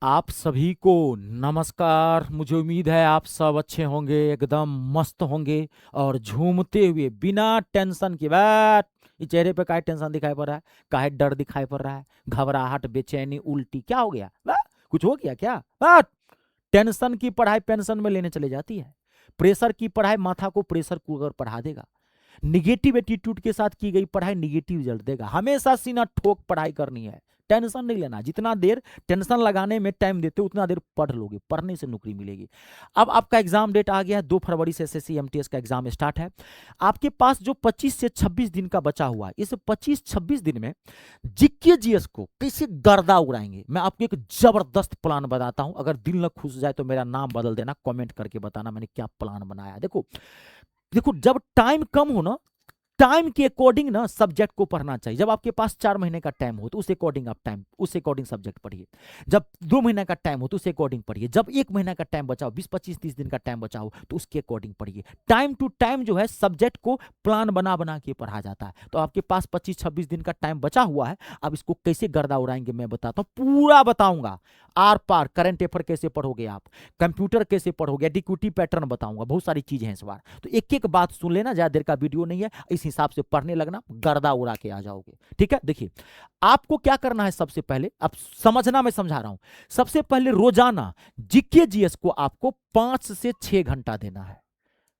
आप सभी को नमस्कार। मुझे उम्मीद है आप सब अच्छे होंगे, एकदम मस्त होंगे और झूमते हुए बिना टेंशन के। बैठ, ये चेहरे पे काहे टेंशन दिखाई पड़ रहा है? काहे डर दिखाई पड़ रहा है? घबराहट, बेचैनी, उल्टी क्या हो गया? कुछ हो गया क्या? बैठ। टेंशन की पढ़ाई पेंशन में लेने चले जाती है। प्रेशर की पढ़ाई माथा को प्रेशर कुकर पढ़ा देगा। निगेटिव एटीट्यूड के साथ की गई पढ़ाई निगेटिव रिजल्ट देगा। हमेशा सीना ठोक पढ़ाई करनी है, टेंशन नहीं लेना। जितना देर टेंशन लगाने में टाइम देते हो उतना देर पढ़ लोगे, पढ़ने से नौकरी मिलेगी। अब आपका एग्जाम डेट आ गया है, 2 फरवरी से एसएससी एमटीएस का एग्जाम स्टार्ट है। आपके पास जो 25 से 26 दिन का बचा हुआ है, इस 25-26 दिन में जीके जीएस को कैसे गर्दा उड़ाएंगे, मैं आपको एक जबरदस्त प्लान बताता हूं। अगर दिल न खुश जाए तो मेरा नाम बदल देना, कमेंट करके बताना मैंने क्या प्लान बनाया। देखो देखो, जब टाइम कम हो ना, टाइम के अकॉर्डिंग ना सब्जेक्ट को पढ़ना चाहिए। जब आपके पास 4 महीने का टाइम हो तो उस अकॉर्डिंग आप टाइम, उस अकॉर्डिंग सब्जेक्ट पढ़िए। जब 2 महीने का टाइम हो तो उस अकॉर्डिंग पढ़िए। जब 1 महीना का टाइम बचा हो, 20-25-30 दिन का टाइम बचा हो तो उसके अकॉर्डिंग पढ़िए। टाइम टू टाइम जो है सब्जेक्ट को प्लान बना बना के पढ़ा जाता है। तो आपके पास 25-26 दिन का टाइम बचा हुआ है। अब इसको कैसे गर्दा उड़ाएंगे मैं बताता हूँ, पूरा बताऊंगा। आर पार करंट अफेयर कैसे पढ़ोगे आप, कंप्यूटर कैसे पढ़ोगे, एडिक्विटी पैटर्न बताऊंगा, बहुत सारी चीजें हैं इस बार। तो एक एक बात सुन लेना, ज्यादा देर का वीडियो नहीं है, इस हिसाब से पढ़ने लगना, गर्दा उड़ा के आ जाओगे। ठीक है, देखिए आपको क्या करना है। सबसे पहले आप समझना, मैं समझा रहा हूं। सबसे पहले रोजाना जीके जीएस को आपको 5 से 6 घंटा देना है,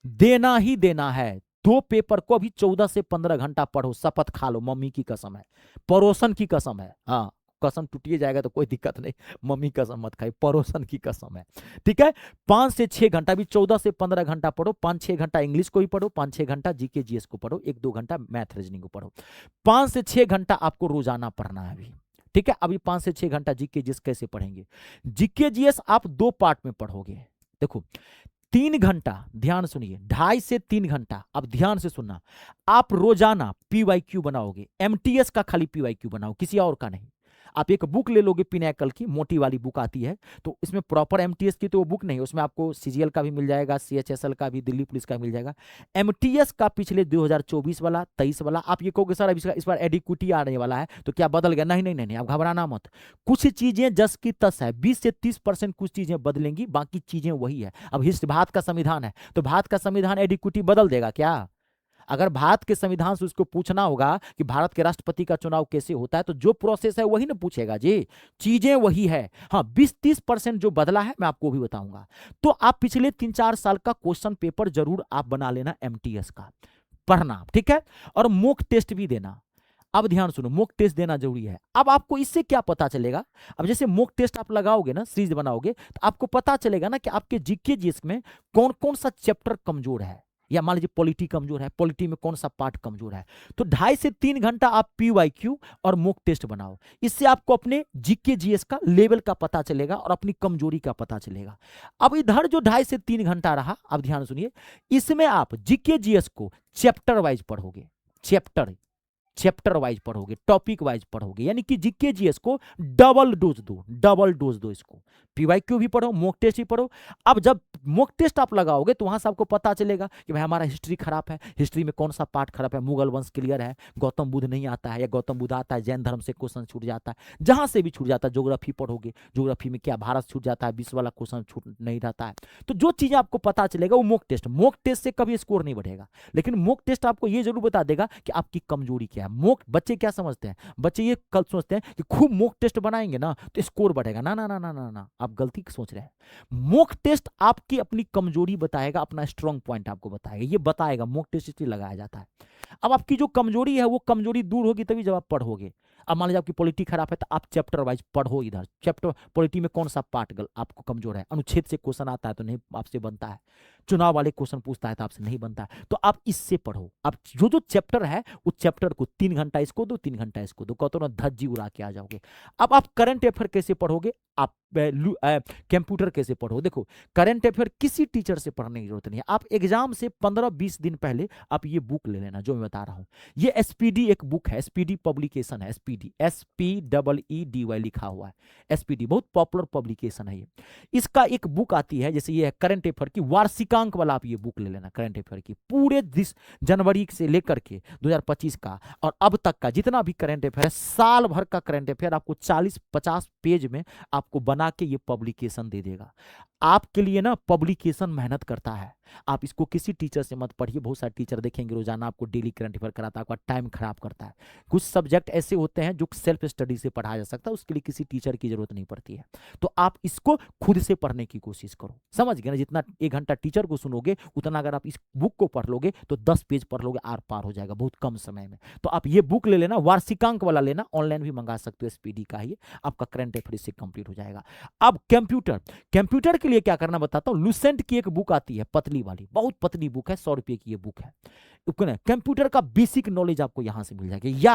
देना ही देना है। 2 पेपर को अभी 14 से 15 घंटा पढ़ो, शपथ खा लो, मम्मी की कसम है, पड़ोसन की कसम है। हाँ, कसम टूटिए जाएगा तो कोई दिक्कत नहीं, मम्मी कसम मत खाई, पड़ोसन की कसम है। ठीक है, 5 से 6 घंटा, भी 14 से 15 घंटा पढ़ो। 5-6 घंटा इंग्लिश को ही पढ़ो, 5-6 घंटा जीके जीएस को पढ़ो, 1-2 घंटा मैथ रीजनिंग को पढ़ो। 5 से 6 घंटा आपको रोजाना पढ़ना है अभी। ठीक है, अभी 5 से 6 घंटा जीके जीएस कैसे पढ़ेंगे? जीके जीएस आप 2 पार्ट में पढ़ोगे। देखो, 3 घंटा, ध्यान सुनिए, 2.5 से 3 घंटा, अब ध्यान से सुनना। आप रोजाना पीवाईक्यू बनाओगे, एमटीएस का खाली पीवाईक्यू बनाओ, किसी और का नहीं। आप एक बुक ले लोगे, पिनैकल की मोटी वाली बुक आती है, तो इसमें प्रॉपर एमटीएस की तो वो बुक नहीं है, उसमें आपको सीजीएल का भी मिल जाएगा, सीएचएसएल का भी, दिल्ली पुलिस का मिल जाएगा। एमटीएस का पिछले 2024 वाला, 23 वाला। आप ये कहोगे सर अब इस बार एडिक्विटी आने वाला है तो क्या बदल गया? नहीं नहीं नहीं, आप घबराना मत। कुछ चीजें जस की तस है, 20 से 30% कुछ चीजें बदलेंगी, बाकी चीजें वही है। अब हिस्ट भारत का संविधान है, तो भारत का संविधान एडिक्विटी बदल देगा क्या? अगर भारत के संविधान से उसको पूछना होगा कि भारत के राष्ट्रपति का चुनाव कैसे होता है, तो जो प्रोसेस है वही ना पूछेगा जी, चीजें वही है। हाँ, 20-30% जो बदला है मैं आपको भी बताऊंगा। तो आप पिछले 3-4 साल का क्वेश्चन पेपर जरूर आप बना लेना, एमटीएस का पढ़ना। ठीक है, और मॉक टेस्ट भी देना। अब ध्यान सुनो, मॉक टेस्ट देना जरूरी है। अब आपको इससे क्या पता चलेगा? अब जैसे मॉक टेस्ट आप लगाओगे ना, सीरीज बनाओगे, तो आपको पता चलेगा ना कि आपके जीके जीएस में कौन कौन सा चैप्टर कमजोर है। या मान लीजिए पॉलिटी कमजोर है, पॉलिटी में कौन सा पार्ट कमजोर है। तो 2.5 से 3 घंटा आप पीवाईक्यू और मॉक टेस्ट बनाओ। इससे आपको अपने जीके जीएस का लेवल का पता चलेगा और अपनी कमजोरी का पता चलेगा। अब इधर जो 2.5 से 3 घंटा रहा, अब ध्यान सुनिए, इसमें आप जीके जीएस को चैप्टर वाइज पढ़ोगे। चैप्टर चैप्टर वाइज पढ़ोगे, टॉपिक वाइज पढ़ोगे, यानी कि जीके जीएस को डबल डोज दो, डबल डोज दो इसको। पीवाईक्यू भी पढ़ो, मॉक टेस्ट भी पढ़ो। अब जब मॉक टेस्ट आप लगाओगे तो वहां से आपको पता चलेगा कि भाई हमारा हिस्ट्री खराब है, हिस्ट्री में कौन सा पार्ट खराब है, मुगल वंश क्लियर है, गौतम बुद्ध नहीं आता है, या गौतम बुद्ध आता है, जैन धर्म से क्वेश्चन छूट जाता है, जहां से भी छूट जाता है। ज्योग्राफी पढ़ोगे, ज्योग्राफी में क्या भारत छूट जाता है, विश्व वाला क्वेश्चन छूट नहीं रहता है। तो जो चीजें आपको पता चलेगा वो मॉक टेस्ट से कभी स्कोर नहीं बढ़ेगा, लेकिन मॉक टेस्ट आपको ये जरूर बता देगा कि आपकी कमजोरी क्या है। मॉक बच्चे क्या समझते हैं? बच्चे ये कल सोचते हैं कि खूब मॉक टेस्ट बनाएंगे ना तो स्कोर बढ़ेगा। ना ना ना ना ना ना, आप गलती सोच रहे हैं। मॉक टेस्ट आपकी अपनी कमजोरी बताएगा, अपना स्ट्रांग पॉइंट आपको बताएगा, ये बताएगा। मॉक टेस्ट इसलिए लगाया जाता है। अब आपकी जो कमजोरी है वो कमजोरी दूर होगी तभी जब आप पढ़ोगे। अब मान लीजिए आपकी पॉलिटी खराब है तो आप चैप्टर वाइज पढ़ो। इधर चैप्टर पॉलिटी में कौन सा पार्ट आपको कमजोर है, अनुच्छेद से क्वेश्चन आता है तो नहीं आपसे बनता है, चुनाव वाले क्वेश्चन पूछता है तो आपसे नहीं बनता है, तो आप इससे पढ़ो। आप जो जो चैप्टर है उस चैप्टर को 3 घंटा इसको दो, 3 घंटा इसको दो, कहते ना धज्जी उड़ा के आ जाओगे। अब आप करंट अफेयर कैसे पढ़ोगे, आप कंप्यूटर कैसे पढ़ो? देखो, करंट अफेयर किसी टीचर से पढ़ने की जरूरत नहीं है। आप एग्जाम से 15-20 दिन पहले आप ये बुक ले लेना जो मैं बता रहा हूं। ये एसपीडी एक बुक है, एसपीडी पब्लिकेशन है, एसपीडी, SPEEDY लिखा हुआ है। एसपीडी बहुत पॉपुलर पब्लिकेशन है ये। इसका एक बुक आती है, जैसे ये करंट अफेयर की वार्षिक वार्षिकांक वाला आप ये बुक ले लेना करंट अफेयर की, पूरे जनवरी से लेकर के 2025 का और अब तक का जितना भी करंट अफेयर है, साल भर का करंट अफेयर आपको 40-50 पेज में आपको बना के ये पब्लिकेशन दे देगा। आपके लिए ना पब्लिकेशन मेहनत करता है, आप इसको किसी टीचर से मत पढ़िए। बहुत सारे टीचर देखेंगे रोजाना आपको डेली करंट अफेयर कराता है, आपका टाइम खराब करता है। कुछ सब्जेक्ट ऐसे होते हैं जो सेल्फ स्टडी से पढ़ाया जा सकता है, उसके लिए किसी टीचर की जरूरत नहीं पड़ती है। तो आप इसको खुद से पढ़ने की कोशिश करो, समझ गए ना? जितना 1 घंटा टीचर को सुनोगे उतना अगर आप इस बुक को पढ़ लोगे तो 10 पेज पढ़ लोगे, आर पार हो जाएगा बहुत कम समय में। तो आप ये बुक ले लेना, वार्षिकांक वाला लेना, ऑनलाइन भी मंगा सकते हो, एसपीडी का ही, आपका करंट अफेयर इससे कंप्लीट हो जाएगा। अब कंप्यूटर के लिए क्या करना बताता हूं। लुसेंट की एक बुक आती है पतली वाली, बहुत पतली बुक है, 100 रुपए की ये बुक है। कंप्यूटर का बेसिक नॉलेज आपको यहां से मिल जाएगा, या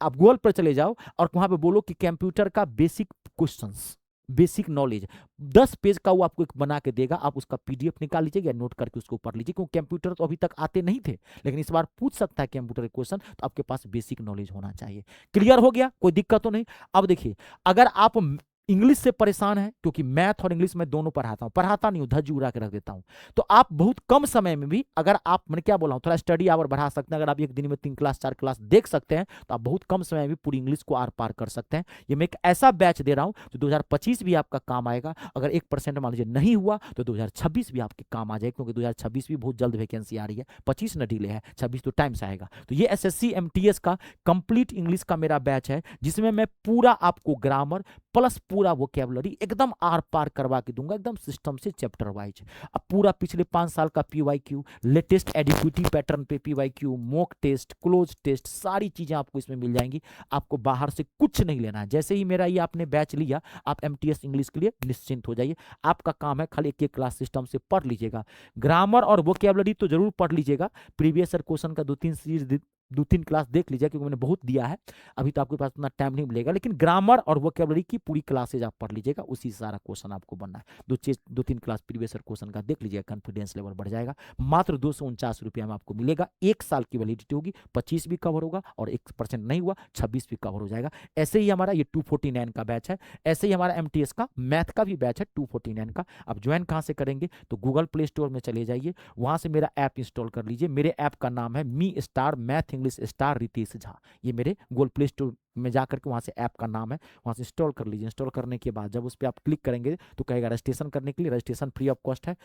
आप गूगल पर चले जाओ और वहां पे बोलो कि कंप्यूटर का basic questions, basic knowledge, 10 page का वो आपको एक बना के देगा। आप उसका पीडीएफ निकाल लीजिएगा, नोट करके उसको पढ़ लीजिए, क्योंकि कंप्यूटर तो अभी तक आते नहीं थे, लेकिन इस बार पूछ सकता है कंप्यूटर के क्वेश्चन, तो आपके पास बेसिक नॉलेज होना चाहिए। क्लियर हो गया? कोई दिक्कत तो नहीं? अब देखिए, अगर आप इंग्लिश से परेशान है, क्योंकि मैथ और इंग्लिश में दोनों पढ़ाता नहीं हूं, धज्जी उड़ा के रख देता हूं, तो आप बहुत कम समय में भी, अगर आप, मैंने क्या बोला हूं, थोड़ा स्टडी आवर बढ़ा सकते हैं। अगर आप एक दिन में 3 क्लास 4 क्लास देख सकते हैं तो आप बहुत कम समय में पूरी इंग्लिश को आर पार कर सकते हैं। ये मैं एक ऐसा बैच दे रहा हूं जो 2025 भी आपका काम आएगा। अगर 1% मान लीजिए नहीं हुआ तो 2026 भी आपके काम आ जाएगा, क्योंकि 2026 भी बहुत जल्द वैकेंसी आ रही है। 25 न डिले है, 26 तो टाइम से आएगा। तो ये एसएससी एमटीएस का कंप्लीट इंग्लिश का मेरा बैच है, जिसमें मैं पूरा आपको ग्रामर प्लस पूरा वोकैबुलरी एकदम आर पार करवा के दूंगा, एकदम सिस्टम से चैप्टर वाइज। अब पूरा पिछले 5 साल का पीवाईक्यू, लेटेस्ट एडिक्विटी पैटर्न पे PYQ, mock test, cloze test, सारी चीजें आपको इसमें मिल जाएंगी। आपको बाहर से कुछ नहीं लेना है। जैसे ही मेरा ये आपने बैच लिया, आप एमटीएस इंग्लिश के लिए निश्चिंत हो जाइए। आपका काम है खाली एक क्लास सिस्टम से पढ़ लीजिएगा। ग्रामर और वोकैबुलरी तो जरूर पढ़ लीजिएगा, प्रीवियस ईयर क्वेश्चन का 2-3 सीरीज 2-3 क्लास देख लीजिए, क्योंकि मैंने बहुत दिया है, अभी तो आपके पास उतना टाइम नहीं मिलेगा। लेकिन ग्रामर और वोकैबुलरी की पूरी क्लासेज आप पढ़ लीजिएगा, उसी से सारा क्वेश्चन आपको बनना है। 2-3 क्लास प्रीवियस ईयर क्वेश्चन का देख लीजिएगा, कॉन्फिडेंस लेवल बढ़ जाएगा। मात्र 249 रुपया में आपको मिलेगा। 1 साल की वैलिडिटी होगी, 25 भी कवर होगा और 1% नहीं हुआ 26 भी कवर हो जाएगा। ऐसे ही हमारा ये 249 का बैच है। ऐसे ही हमारा एमटीएस का मैथ का भी बैच है 249 का। आप ज्वाइन कहाँ से करेंगे? तो गूगल प्ले स्टोर में चले जाइए, वहां से मेरा ऐप इंस्टॉल कर लीजिए। मेरे ऐप का नाम है me star math English star Ritesh Jha. ये मेरे गूगल प्ले स्टोर में जाकर के वहां से ऐप का नाम है, वहां से इंस्टॉल कर लीजिए। इंस्टॉल करने के बाद जब उस पर आप क्लिक करेंगे तो कहेगा रजिस्ट्रेशन करने के लिए। रजिस्ट्रेशन फ्री ऑफ कॉस्ट है।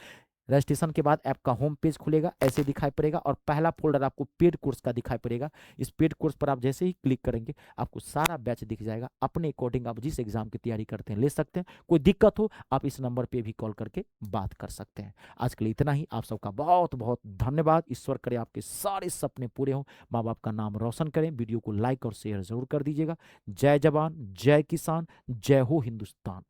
रजिस्ट्रेशन के बाद ऐप का होम पेज खुलेगा, ऐसे दिखाई पड़ेगा, और पहला फोल्डर आपको पेड कोर्स का दिखाई पड़ेगा। इस पेड कोर्स पर आप जैसे ही क्लिक करेंगे आपको सारा बैच दिख जाएगा। अपने अकॉर्डिंग आप जिस एग्जाम की तैयारी करते हैं ले सकते हैं। कोई दिक्कत हो आप इस नंबर पे भी कॉल करके बात कर सकते हैं। आज के लिए इतना ही। आप सबका बहुत बहुत धन्यवाद। ईश्वर करे आपके सारे सपने पूरे हों, माँ बाप का नाम रोशन करें। वीडियो को लाइक और शेयर जरूर कर दीजिएगा। जय जवान, जय किसान, जय हो हिंदुस्तान।